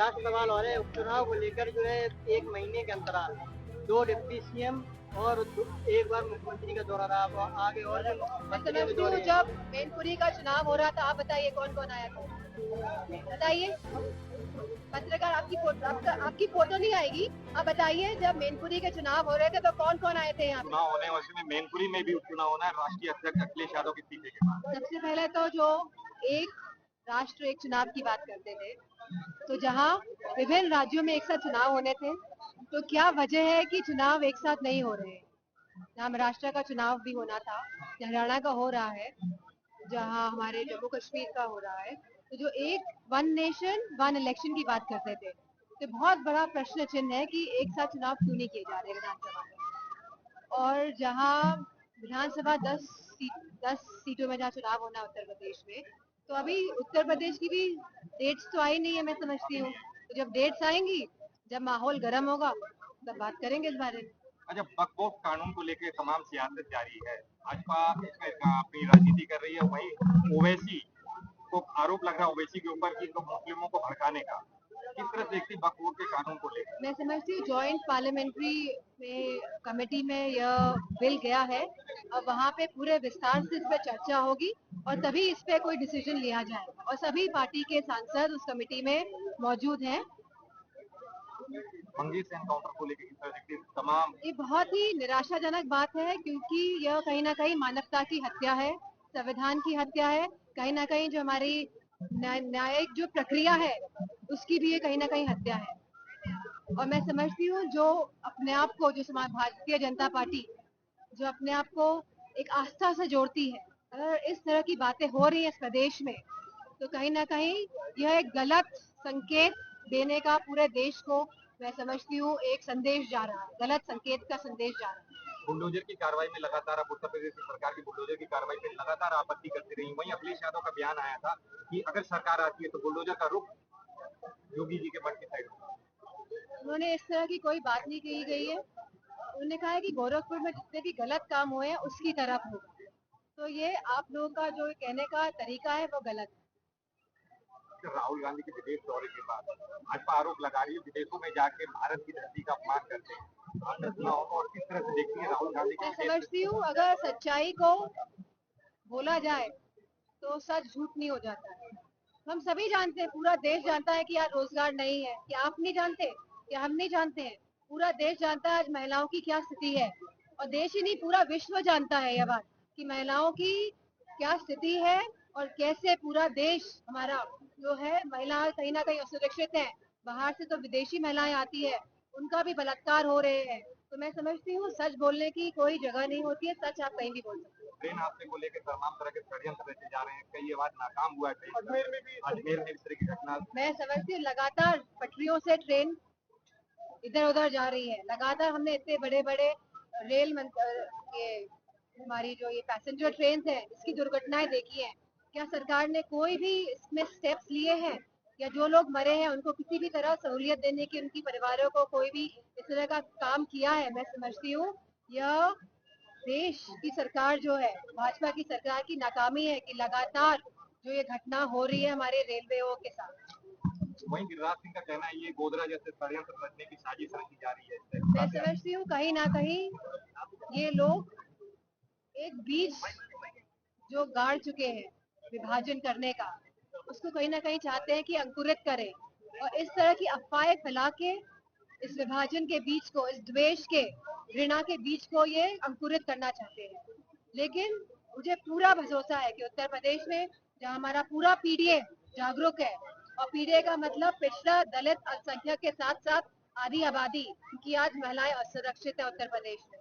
Last सवाल और है उपचुनाव को लेकर जो है 1 महीने के अंतराल 2 डिप्टी सीएम और एक बार मुख्यमंत्री का दौरा रहा। अब आगे और मंत्रियों के दौरे। जब मैनपुरी का चुनाव हो रहा था, आप बताइए कौन कौन आया था, बताइए। पत्रकार आपकी फोटो नहीं आएगी। आप बताइए जब मैनपुरी के चुनाव हो रहे थे तो कौन कौन आए थे यहाँ? चुनाव होने वैसे में मैनपुरी में भी उपचुनाव होना है राष्ट्रीय अध्यक्ष अखिलेश यादव के इस्तीफे के बाद। सबसे पहले तो जो एक राष्ट्र एक चुनाव की बात करते थे, तो जहाँ विभिन्न राज्यों में एक साथ चुनाव होने थे, तो क्या वजह है कि चुनाव एक साथ नहीं हो रहे हैं? जहाँ महाराष्ट्र का चुनाव भी होना था, हरियाणा का हो रहा है, जहाँ हमारे जम्मू कश्मीर का हो रहा है, तो जो एक वन नेशन वन इलेक्शन की बात करते थे, तो बहुत बड़ा प्रश्न चिन्ह है कि एक साथ चुनाव क्यों नहीं किए जा रहे विधानसभा में। और जहाँ विधानसभा 10 सीटों में जहाँ चुनाव होना है उत्तर प्रदेश में, तो अभी उत्तर प्रदेश की भी डेट्स तो आई नहीं है, मैं समझती हूँ। तो जब डेट्स आएंगी, जब माहौल गर्म होगा, तब बात करेंगे इस बारे में। अच्छा, वक्फ कानून को लेकर तमाम सियासत जारी है। भाजपा इसमें अपनी राजनीति कर रही है। वहीं ओवैसी को आरोप लग रहा है ओवैसी के ऊपर कि तो मुस्लिमों को भड़काने का। किस तरह से देखती वक्फ के कानून को लेकर? मैं समझती हूँ जॉइंट पार्लियामेंट्री में कमेटी में यह बिल गया है, और वहाँ पे पूरे विस्तार से इस पर चर्चा होगी और तभी इस पे कोई डिसीजन लिया जाएगा। और सभी पार्टी के सांसद उस कमेटी में मौजूद हैं। मंगेश एनकाउंटर को लेकर किस तरह देखती है? तमाम ये बहुत ही निराशाजनक बात है, क्योंकि यह कहीं ना कहीं मानवता की हत्या है, संविधान की हत्या है, कहीं ना कहीं जो हमारी न्यायिक जो प्रक्रिया है उसकी भी ये कहीं ना कहीं हत्या है। और मैं समझती हूँ जो अपने आप को जो समाज भारतीय जनता पार्टी जो अपने आप को एक आस्था से जोड़ती है, अगर इस तरह की बातें हो रही है इस प्रदेश में, तो कहीं ना कहीं यह एक गलत संकेत देने का पूरे देश को, मैं समझती हूँ, एक संदेश जा रहा है, गलत संकेत का संदेश जा रहा है। बुलडोजर की कार्रवाई में लगातार आप उत्तर प्रदेश की सरकार की बुलडोजर की कार्रवाई में लगातार आपत्ति करती रही। वहीं अखिलेश यादव का बयान आया था कि अगर सरकार आती है तो बुलडोजर का रुख योगी जी के मठ की साइड। उन्होंने इस तरह की कोई बात नहीं कही गई है। उन्होंने कहा है कि गोरखपुर में जितने भी गलत काम हुए हैं उसकी तरफ होगा। तो ये आप लोगों का जो कहने का तरीका है वो गलत है। राहुल गांधी के विदेश दौरे के बाद भाजपा आरोप लगा रही है विदेशों में जाके भारत की धरती का अपमान करते हैं। और किस तरह से देखती है राहुल गांधी मैं समझती हूँ अगर सच्चाई को बोला जाए तो सच झूठ नहीं हो जाता है। हम सभी जानते हैं, पूरा देश जानता है कि आज रोजगार नहीं है। क्या आप नहीं जानते? क्या हम नहीं जानते हैं? पूरा देश जानता है आज महिलाओं की क्या स्थिति है। और देश ही नहीं, पूरा विश्व जानता है यह बात कि महिलाओं की क्या स्थिति है और कैसे पूरा देश हमारा जो है, महिलाएं कहीं ना कहीं असुरक्षित है। बाहर से तो विदेशी महिलाएं आती है, उनका भी बलात्कार हो रहे हैं। तो मैं समझती हूँ सच बोलने की कोई जगह नहीं होती है, सच आप कहीं भी बोल सकते हैं। ट्रेन हादसे को लेकर तमाम तरह के षड्यंत्र रचे जा रहे हैं। कई बार नाकाम हुआ है, अजमेर में इस तरह की घटना। मैं समझती हूँ लगातार पटरियों से ट्रेन इधर उधर जा रही है। लगातार हमने इतने बड़े बड़े ये हमारी जो ये पैसेंजर ट्रेन है इसकी दुर्घटनाएं देखी है। क्या सरकार ने कोई भी इसमें स्टेप्स लिए हैं, या जो लोग मरे हैं उनको किसी भी तरह सहूलियत देने की, उनकी परिवारों को कोई भी इस तरह का काम किया है? मैं समझती हूँ यह देश की सरकार जो है, भाजपा की सरकार की नाकामी है कि लगातार जो ये घटना हो रही है हमारे रेलवेओं के साथ। वहीं गिरिराज सिंह का कहना है ये गोदरा जैसे षड्यंत्र रचने की साजिश रची जा रही है। मैं समझती हूँ कहीं ना कहीं ये लोग एक बीज जो गाड़ चुके हैं विभाजन करने का, उसको कहीं ना कहीं चाहते हैं कि अंकुरित करें, और इस तरह की अफवाहें फैला के इस विभाजन के बीज को, इस द्वेष के, घृणा के बीज को ये अंकुरित करना चाहते हैं। लेकिन मुझे पूरा भरोसा है कि उत्तर प्रदेश में जहाँ हमारा पूरा पीडीए जागरूक है, और पीडीए का मतलब पिछड़ा, दलित, अल्पसंख्यक के साथ साथ आधी आबादी, क्योंकि आज महिलाएं असुरक्षित है उत्तर प्रदेश में,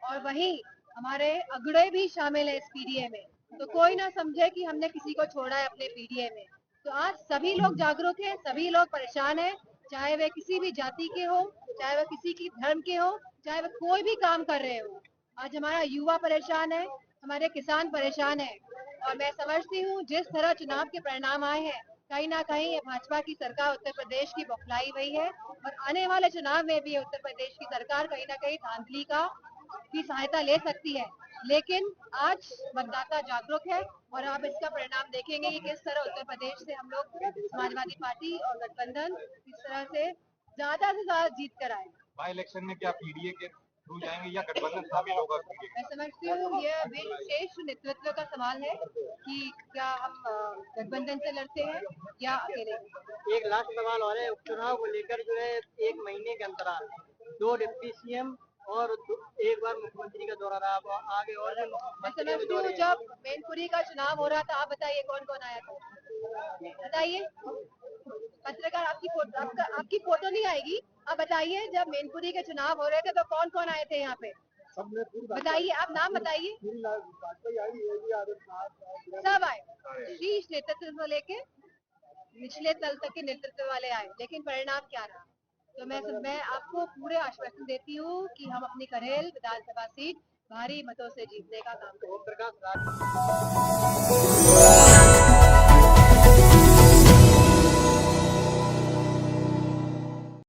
और वहीं हमारे अगड़े भी शामिल है इस पीडीए में। तो कोई ना समझे कि हमने किसी को छोड़ा है अपने पीडीए में। तो आज सभी लोग जागरूक हैं, सभी लोग परेशान हैं, चाहे वे किसी भी जाति के हो, चाहे वे किसी की धर्म के हो, चाहे वे कोई भी काम कर रहे हो। आज हमारा युवा परेशान है, हमारे किसान परेशान है। और मैं समझती हूँ जिस तरह चुनाव के परिणाम आए हैं, कहीं ना कहीं ये भाजपा की सरकार उत्तर प्रदेश की बौखलाई हुई है, और आने वाले चुनाव में भी उत्तर प्रदेश की सरकार कहीं ना कहीं धांधली का की सहायता ले सकती है। लेकिन आज मतदाता जागरूक है और आप इसका परिणाम देखेंगे कि किस तरह उत्तर प्रदेश से हम लोग समाजवादी पार्टी और गठबंधन किस तरह से ज्यादा जीत कर आए। बाई इलेक्शन में क्या पीडीए के थ्रू जाएंगे या गठबंधन शामिल होगा पीडीए? मैं समझती हूँ ये विशेष नेतृत्व का सवाल है कि क्या हम गठबंधन से लड़ते हैं या अकेले। एक लास्ट सवाल और है, उपचुनाव को लेकर जो है 1 महीने के अंतराल 2 डिप्टी सीएम और एक बार मुख्यमंत्री का दौरा रहा। अब आगे और भी मैं मंत्रियों के समझती हूँ दौरे हैं। जब मैनपुरी का चुनाव हो रहा था, आप बताइए कौन कौन आया था, बताइए। पत्रकार आपकी फोटो नहीं आएगी, आप बताइए जब मैनपुरी के चुनाव हो रहे थे तो कौन कौन आए थे यहाँ पे, बताइए, आप नाम बताइए। सब आए, शीर्ष नेतृत्व से लेके निचले तल तक के नेतृत्व वाले आए, लेकिन परिणाम क्या रहा? तो मैं आपको पूरे आश्वासन देती हूँ कि हम अपनी करेल विधानसभा सीट भारी मतों से जीतने का काम करेंगे। ओम प्रकाश